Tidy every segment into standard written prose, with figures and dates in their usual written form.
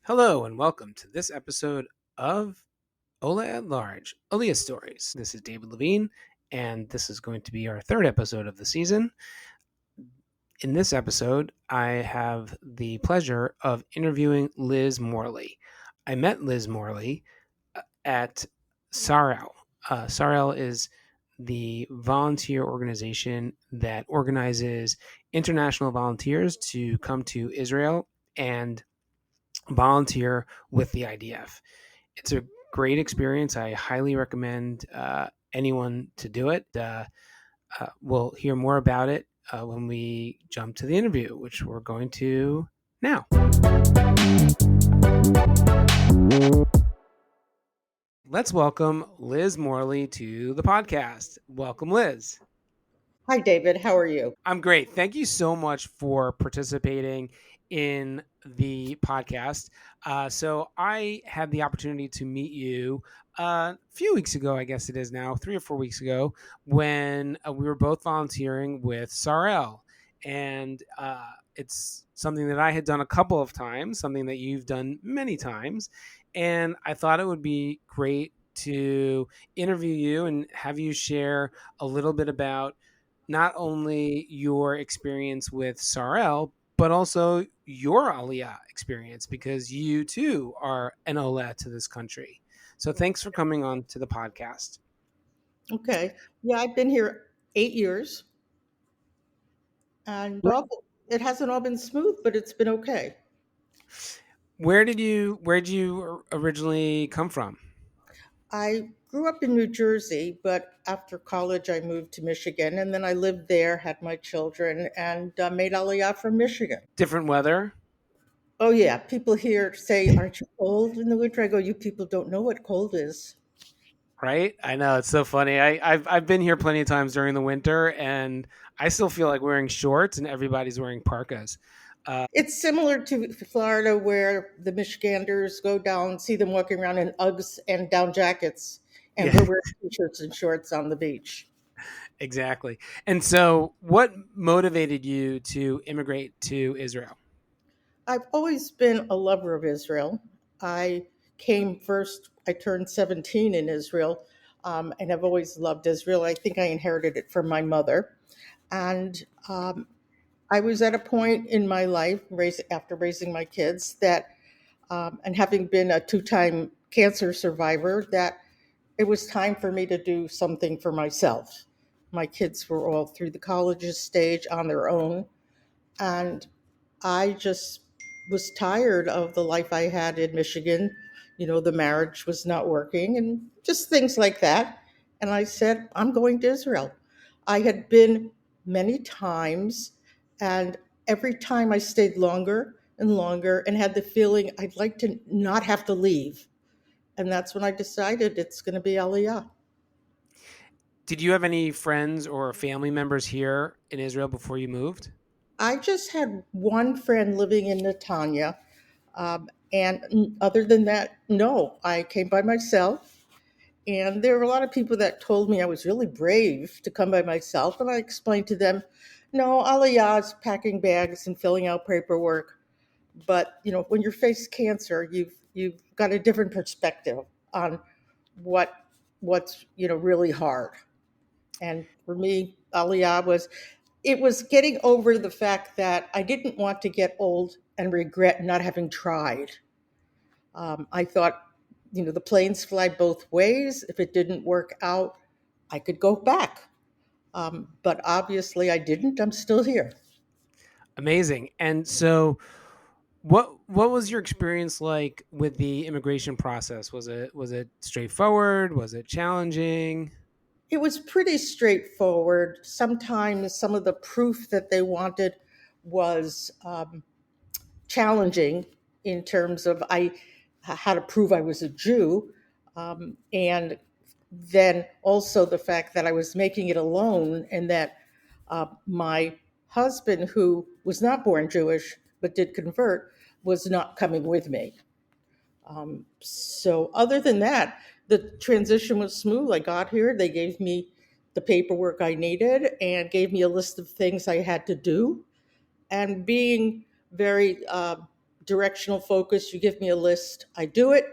Hello and welcome to this episode of Ola at Large, Aliyah Stories. This is David Levine, and this is going to be our third episode of the season. In this episode, I have the pleasure of interviewing Liz Morley. I met Liz Morley at Sar-El. SarEl is the volunteer organization that organizes international volunteers to come to Israel and volunteer with the IDF. It's a great experience. I highly recommend anyone to do it. We'll hear more about it when we jump to the interview, which we're going to now. Let's welcome Liz Morley to the podcast. Welcome, Liz. Hi, David. How are you? I'm great. Thank you so much for participating in the podcast. So I had the opportunity to meet you a few weeks ago, I guess it is now, 3 or 4 weeks ago, when we were both volunteering with Sar-El. And it's something that I had done a couple of times, something that you've done many times. And I thought it would be great to interview you and have you share a little bit about not only your experience with Sar-El, but also your Aliyah experience, because you too are an Ola to this country. So thanks for coming on to the podcast. Okay. Yeah, I've been here 8 years, and well, it hasn't all been smooth, but it's been okay. Where did you originally come from? I grew up in New Jersey, but after college, I moved to Michigan, and then I lived there, had my children, and made Aliyah from Michigan. Different weather, Oh, yeah. People here say, "Aren't you cold in the winter?" I go, "You people don't know what cold is." right? I know it's so funny. I've been here plenty of times during the winter, and I still feel like wearing shorts, and everybody's wearing parkas. It's similar to Florida, where the Michiganders go down, see them walking around in Uggs and down jackets, and Yeah, we're wearing t-shirts and shorts on the beach. exactly. And so, what motivated you to immigrate to Israel? I've always been a lover of Israel. I came first, I turned 17 in Israel, and I've always loved Israel. I think I inherited it from my mother. And I was at a point in my life, after raising my kids, and having been a two-time cancer survivor, that it was time for me to do something for myself. My kids were all through the colleges stage on their own, and I just was tired of the life I had in Michigan. The marriage was not working and just things like that. And I said, I'm going to Israel. I had been many times, and every time I stayed longer and longer and had the feeling I'd like to not have to leave. And that's when I decided it's going to be Aliyah. Did you have any friends or family members here in Israel before you moved? I just had one friend living in Netanya. And other than that, no, I came by myself. And there were a lot of people that told me I was really brave to come by myself. And I explained to them, no, Aliyah is packing bags and filling out paperwork. But when you're faced cancer, you've got a different perspective on what what's really hard. And for me, Aliyah was getting over the fact that I didn't want to get old and regret not having tried. I thought, the planes fly both ways. If it didn't work out, I could go back. But obviously, I didn't. I'm still here. Amazing. And so what was your experience like with the immigration process? Was it straightforward? Was it challenging? It was pretty straightforward. Sometimes some of the proof that they wanted was challenging in terms of I had to prove I was a Jew, and then also the fact that I was making it alone, and that my husband, who was not born Jewish but did convert, was not coming with me. So other than that, the transition was smooth. I got here, they gave me the paperwork I needed and gave me a list of things I had to do. And being very directional focus. You give me a list, I do it,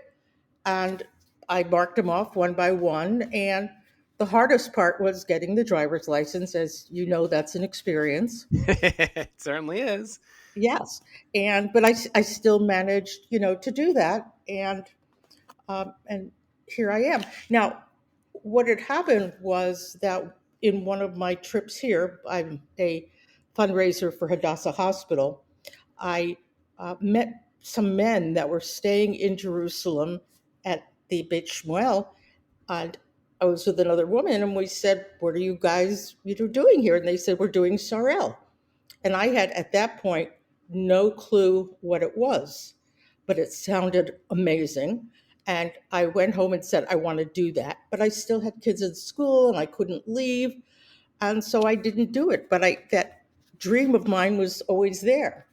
and I marked them off one by one. And the hardest part was getting the driver's license. As you know, that's an experience. It certainly is. Yes, but I still managed, to do that, and here I am now. What had happened was that in one of my trips here, I'm a fundraiser for Hadassah Hospital. I met some men that were staying in Jerusalem at the Beit Shmuel, and I was with another woman, and we said, "What are you guys, doing here?" And they said, "We're doing Sar-El." And I had at that point no clue what it was, but it sounded amazing. And I went home and said, I want to do that. But I still had kids in school and I couldn't leave. And so I didn't do it. But that dream of mine was always there.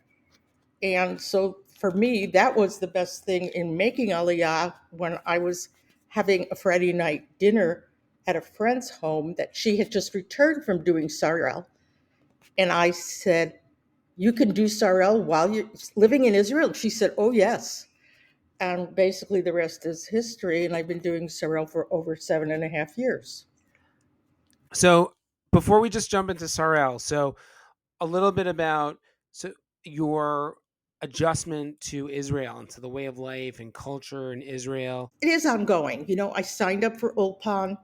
And so for me, that was the best thing in making Aliyah when I was having a Friday night dinner at a friend's home that she had just returned from doing SarEl. And I said, "You can do SarEl while you're living in Israel?" She said, "Oh, yes." And basically, the rest is history. And I've been doing SarEl for over 7.5 years. So before we just jump into SarEl, so a little bit about your adjustment to Israel and to the way of life and culture in Israel. It is ongoing. I signed up for Ulpan.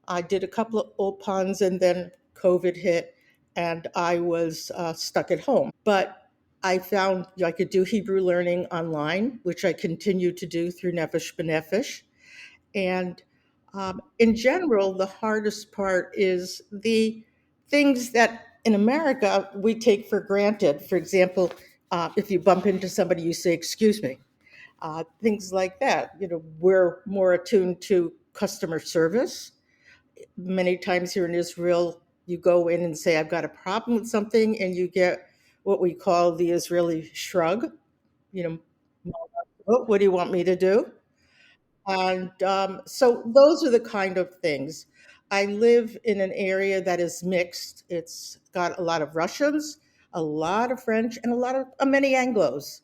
I did a couple of Ulpans, and then COVID hit, and I was stuck at home. But I found I could do Hebrew learning online, which I continue to do through Nefesh B'Nefesh. And in general, the hardest part is the things that in America we take for granted. For example, if you bump into somebody, you say, "Excuse me." Things like that. We're more attuned to customer service. Many times here in Israel, you go in and say, "I've got a problem with something," and you get what we call the Israeli shrug. You know, "Oh, what do you want me to do?" And so those are the kind of things. I live in an area that is mixed. It's got a lot of Russians, a lot of French, and a lot of many Anglos.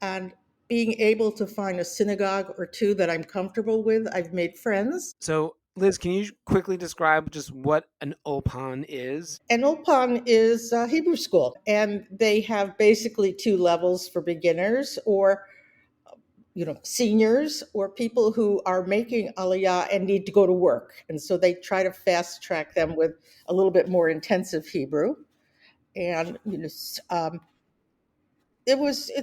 And being able to find a synagogue or two that I'm comfortable with, I've made friends. So, Liz, can you quickly describe just what an Ulpan is? And Ulpan is a Hebrew school, and they have basically two levels for beginners or seniors or people who are making aliyah and need to go to work. And so they try to fast track them with a little bit more intensive Hebrew. And it's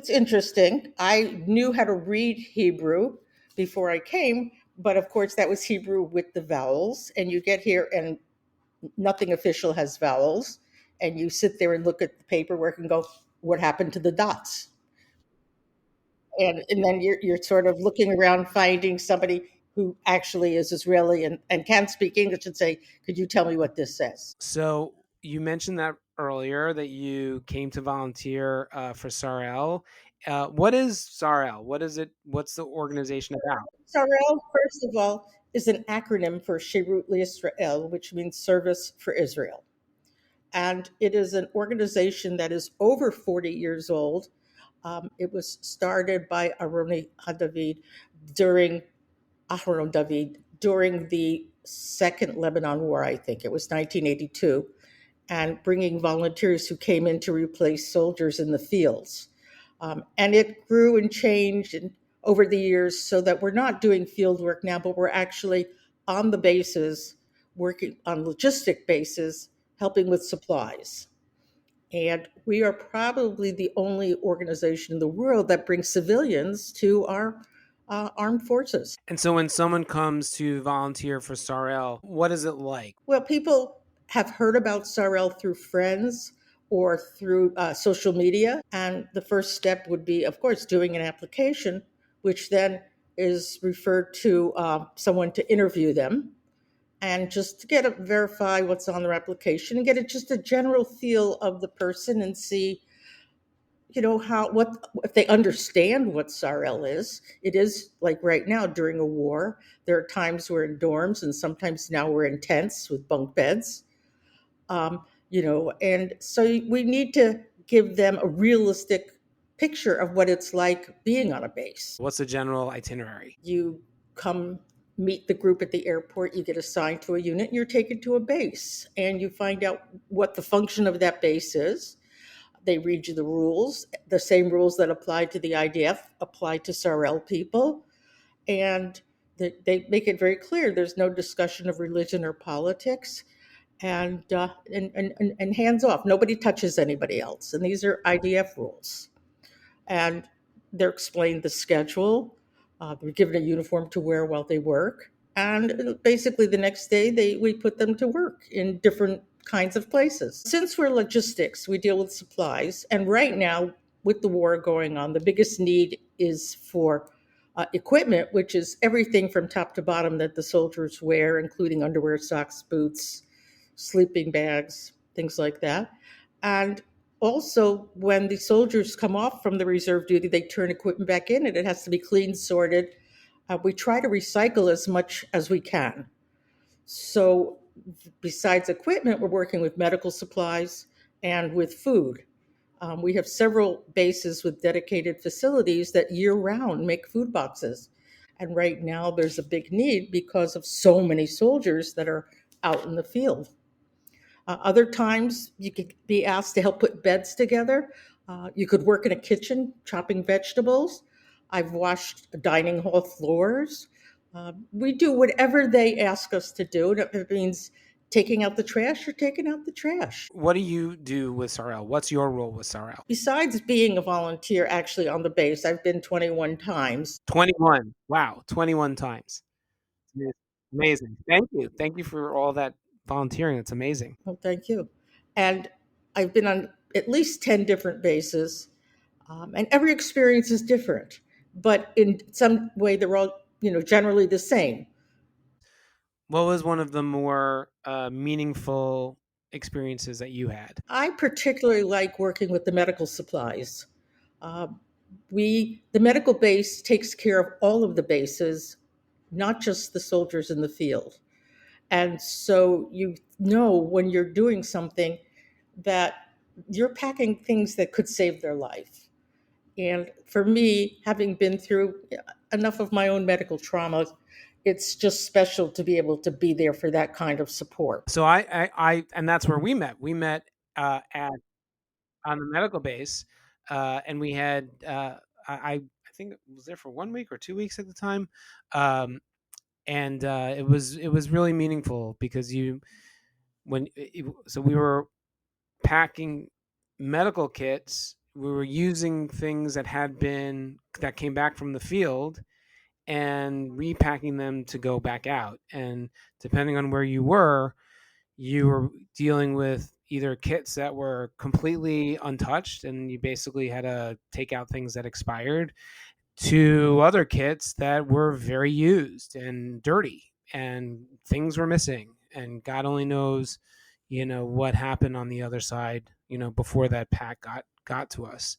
interesting. I knew how to read Hebrew before I came, but of course that was Hebrew with the vowels. And you get here and nothing official has vowels. And you sit there and look at the paperwork and go, what happened to the dots? And then you're sort of looking around finding somebody who actually is Israeli and can speak English and say, could you tell me what this says? So, you mentioned that earlier that you came to volunteer for SarEl. What is SarEl? What is it? What's the organization about? SarEl, first of all, is an acronym for Shirut L'Israel, which means Service for Israel. And it is an organization that is over 40 years old. It was started by during Aharon David during the Second Lebanon War, I think it was 1982, and bringing volunteers who came in to replace soldiers in the fields. And it grew and changed over the years so that we're not doing field work now, but we're actually on the bases, working on logistic bases, helping with supplies. And we are probably the only organization in the world that brings civilians to our armed forces. And so, when someone comes to volunteer for SarEl, what is it like? Well, people have heard about SarEl through friends or through social media. And the first step would be, of course, doing an application, which then is referred to someone to interview them and just to verify what's on their application and get just a general feel of the person and see how what if they understand what SarEl is. It is like right now during a war, there are times we're in dorms and sometimes now we're in tents with bunk beds. And so we need to give them a realistic picture of what it's like being on a base. What's the general itinerary? You come meet the group at the airport, you get assigned to a unit, and you're taken to a base, and you find out what the function of that base is. They read you the rules, the same rules that apply to the IDF apply to SarEl people, and they make it very clear there's no discussion of religion or politics, and hands off. Nobody touches anybody else, and these are IDF rules. And they're explained the schedule. They're given a uniform to wear while they work, and basically the next day we put them to work in different kinds of places. Since we're logistics, we deal with supplies, and right now with the war going on, the biggest need is for equipment, which is everything from top to bottom that the soldiers wear, including underwear, socks, boots, sleeping bags, things like that. And also, when the soldiers come off from the reserve duty, they turn equipment back in and it has to be cleaned, sorted. We try to recycle as much as we can. So, besides equipment, we're working with medical supplies and with food. We have several bases with dedicated facilities that year round make food boxes. And right now, there's a big need because of so many soldiers that are out in the field. Other times, you could be asked to help put beds together. You could work in a kitchen chopping vegetables. I've washed dining hall floors. We do whatever they ask us to do. And if it means taking out the trash, you're taking out the trash. What do you do with SarEl? What's your role with SarEl? Besides being a volunteer actually on the base, I've been 21 times. 21. Wow, 21 times. Amazing. Thank you. Thank you for all that volunteering. That's amazing. Well, thank you. And I've been on at least 10 different bases, and every experience is different, but in some way they're all, generally the same. What was one of the more meaningful experiences that you had? I particularly like working with the medical supplies. Uh, the medical base takes care of all of the bases, not just the soldiers in the field. And so when you're doing something that you're packing things that could save their life. And for me, having been through enough of my own medical trauma, it's just special to be able to be there for that kind of support. So and that's where we met. We met at on the medical base, and we had I think it was there for 1 week or 2 weeks at the time, and it was really meaningful because so we were packing medical kits. We were using things that came back from the field and repacking them to go back out. And depending on where you were dealing with either kits that were completely untouched and you basically had to take out things that expired, to other kits that were very used and dirty and things were missing. And God only knows, what happened on the other side, before that pack got to us.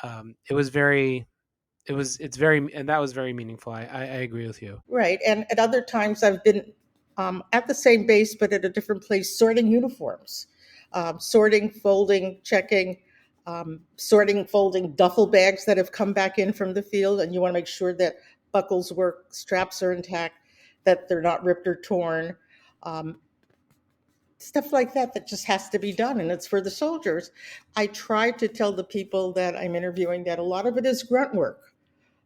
And that was very meaningful. I agree with you. Right. And at other times, I've been at the same base, but at a different place, sorting uniforms, sorting, folding, checking, sorting, folding duffel bags that have come back in from the field. And you want to make sure that buckles work, straps are intact, that they're not ripped or torn. Stuff like that just has to be done, and it's for the soldiers. I try to tell the people that I'm interviewing that a lot of it is grunt work,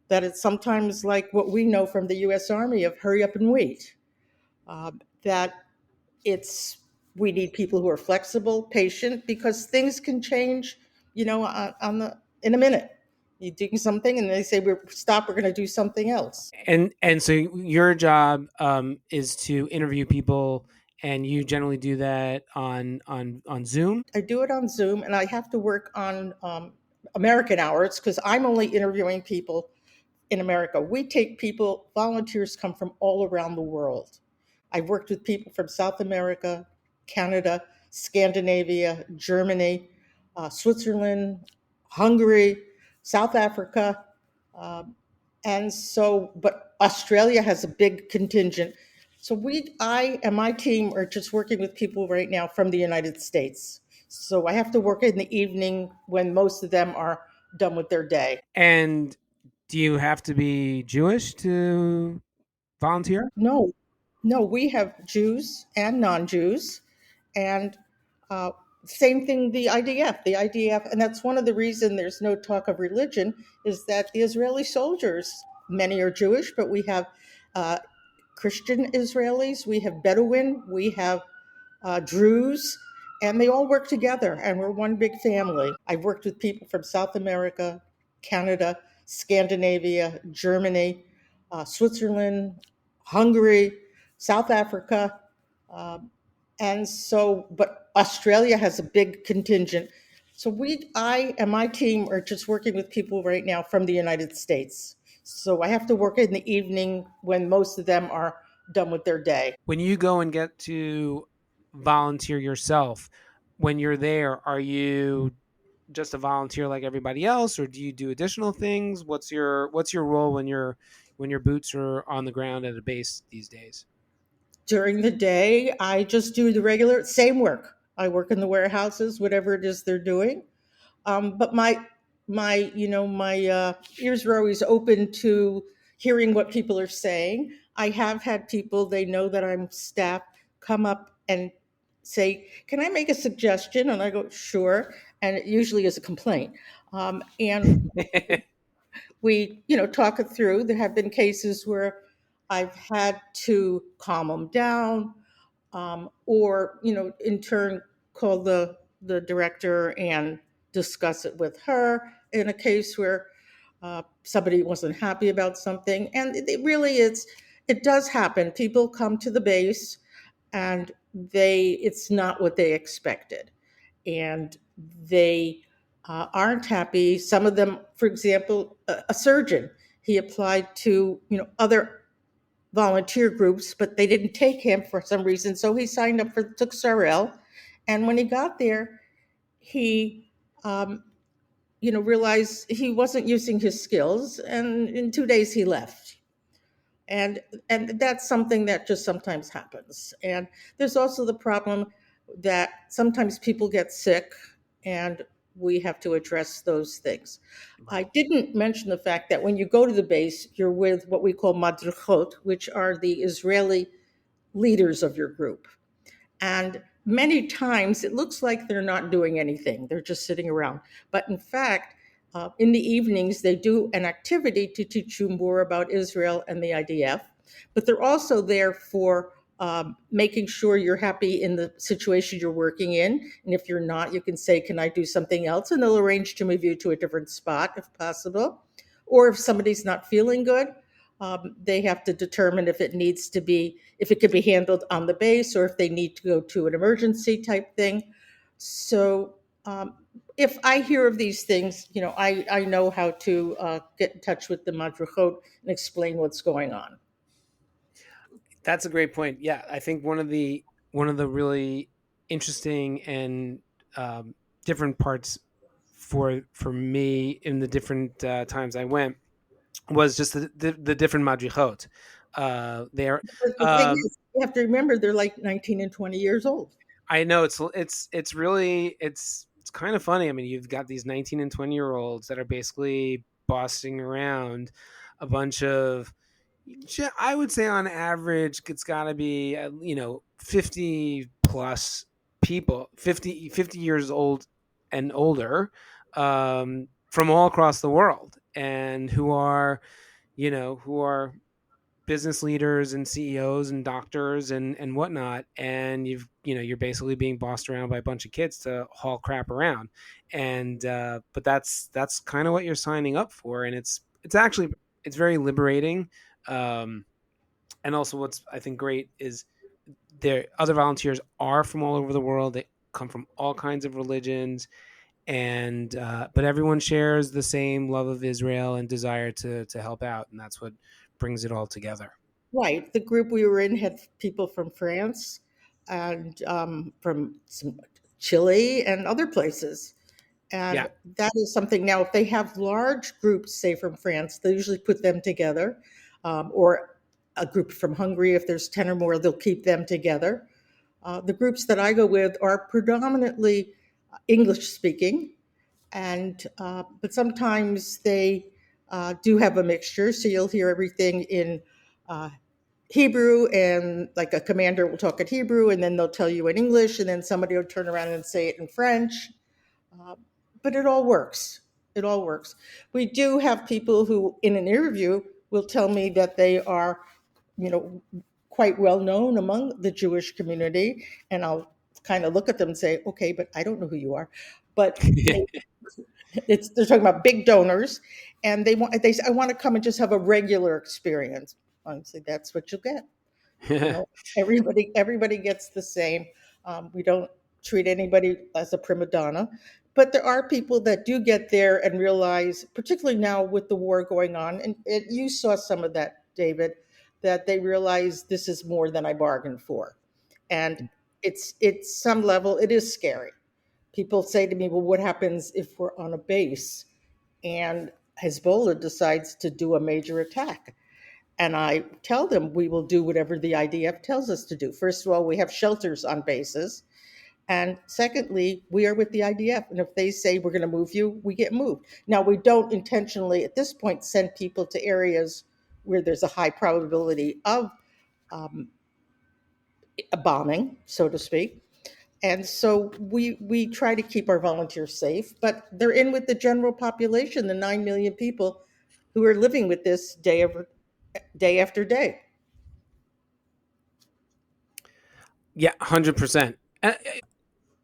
that it's sometimes like what we know from the U.S. Army of hurry up and wait, that we need people who are flexible, patient, because things can change, in a minute. You're doing something and they say, we're going to do something else. And so your job is to interview people, and you generally do that on Zoom? I do it on Zoom, and I have to work on American hours because I'm only interviewing people in America. We take people, volunteers come from all around the world. I've worked with people from South America, Canada, Scandinavia, Germany, Switzerland, Hungary, South Africa. But Australia has a big contingent. So I and my team are just working with people right now from the United States. So I have to work in the evening when most of them are done with their day. And do you have to be Jewish to volunteer? No, no, we have Jews and non-Jews, and uh, same thing. The IDF, and that's one of the reason there's no talk of religion is that the Israeli soldiers, many are Jewish, but we have uh, Christian Israelis, we have Bedouin, we have Druze, and they all work together, and we're one big family. I've worked with people from South America, Canada, Scandinavia, Germany, Switzerland, Hungary, South Africa, um, and so, but Australia has a big contingent. So I and my team are just working with people right now from the United States. So I have to work in the evening when most of them are done with their day. When you go and get to volunteer yourself, when you're there, are you just a volunteer like everybody else, or do you do additional things? What's your role when your boots are on the ground at a base these days? During the day, I just do the regular same work. I work in the warehouses, whatever it is they're doing. But my ears are always open to hearing what people are saying. I have had people, they know that I'm staff, come up and say, "Can I make a suggestion?" And I go, "Sure." And it usually is a complaint. And we talk it through. There have been cases where I've had to calm them down, or in turn call the director and discuss it with her in a case where somebody wasn't happy about something. And it really it does happen. People come to the base and it's not what they expected, and they aren't happy. Some of them, for example, a surgeon, he applied to other volunteer groups, but they didn't take him for some reason. So he signed up for took SarEl, and when he got there, he realized he wasn't using his skills, and in 2 days he left. And that's something that just sometimes happens. And there's also the problem that sometimes people get sick, and we have to address those things. I Right. didn't mention the fact that when you go to the base, you're with what we call madrichot, which are the Israeli leaders of your group. And many times it looks like they're not doing anything, they're just sitting around. But in fact, in the evenings, they do an activity to teach you more about Israel and the IDF. But they're also there for making sure you're happy in the situation you're working in. And if you're not, you can say, "Can I do something else?" And they'll arrange to move you to a different spot if possible. Or if somebody's not feeling good, they have to determine if it could be handled on the base, or if they need to go to an emergency type thing. So if I hear of these things, I know how to get in touch with the madrachot and explain what's going on. That's a great point. Yeah, I think one of the really interesting and different parts for me in the different times I went was just the different madrichot. There, But the thing is, you have to remember they're like 19 and 20 years old. I know it's really it's kind of funny. I mean, you've got these 19 and 20-year-olds that are basically bossing around a bunch of, I would say on average it's got to be 50 plus people, 50 years old and older, from all across the world, and who are business leaders and CEOs and doctors and whatnot, and you're basically being bossed around by a bunch of kids to haul crap around, and but that's kind of what you're signing up for, and it's actually it's very liberating, um, and also what's I think great is there other volunteers are from all over the world. They come from all kinds of religions, and but everyone shares the same love of Israel and desire to help out, and that's what brings it all together. Right. The group we were in had people from France and from some Chile and other places. Yeah. And that is something. Now, if they have large groups, say from France, they usually put them together, or a group from Hungary, if there's 10 or more, they'll keep them together. The groups that I go with are predominantly English speaking, and but sometimes they do have a mixture. So you'll hear everything in uh, Hebrew, and like a commander will talk in Hebrew, and then they'll tell you in English, and then somebody will turn around and say it in French. Uh, but it all works. It all works. We do have people who, in an interview, will tell me that they are, you know, quite well known among the Jewish community, and I'll kind of look at them and say, "Okay, but I don't know who you are." But they're talking about big donors, and they say, "I want to come and just have a regular experience." I say, "That's what you'll get." You know, everybody gets the same. We don't treat anybody as a prima donna, but there are people that do get there and realize, particularly now with the war going on, and you saw some of that, David, that they realize this is more than I bargained for, and it's some level it is scary. People say to me, "Well, what happens if we're on a base and Hezbollah decides to do a major attack?" And I tell them we will do whatever the IDF tells us to do. First of all, we have shelters on bases. And secondly, we are with the IDF. And if they say we're going to move you, we get moved. Now, we don't intentionally, at this point, send people to areas where there's a high probability of um, a bombing, so to speak. And so we try to keep our volunteers safe, but they're in with the general population, the 9 million people who are living with this day after day. Yeah, 100%.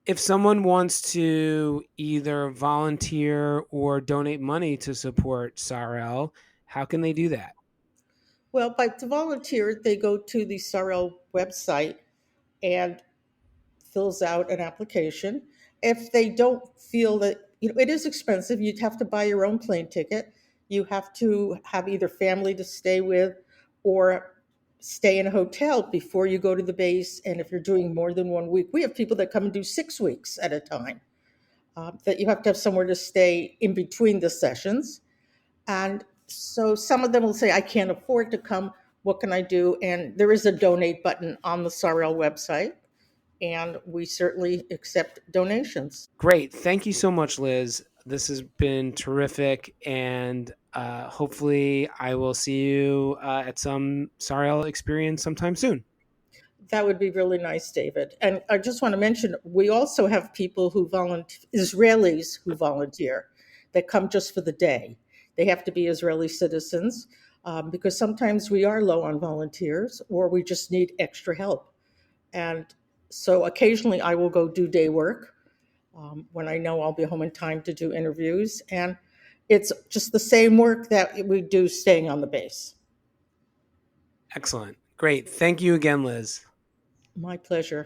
If someone wants to either volunteer or donate money to support SarEl, how can they do that? Well, by to volunteer, they go to the Sar-El website and fills out an application. If they don't feel that, it is expensive, you'd have to buy your own plane ticket. You have to have either family to stay with or stay in a hotel before you go to the base. And if you're doing more than 1 week, we have people that come and do 6 weeks at a time. That you have to have somewhere to stay in between the sessions. And so some of them will say, I can't afford to come. What can I do? And there is a donate button on the SarEl website, and we certainly accept donations. Great. Thank you so much, Liz. This has been terrific. And hopefully, I will see you at some SarEl experience sometime soon. That would be really nice, David. And I just want to mention, we also have people who volunteer, Israelis who volunteer, that come just for the day. They have to be Israeli citizens because sometimes we are low on volunteers or we just need extra help. And so occasionally I will go do day work when I know I'll be home in time to do interviews. And it's just the same work that we do staying on the base. Excellent. Great. Thank you again, Liz. My pleasure.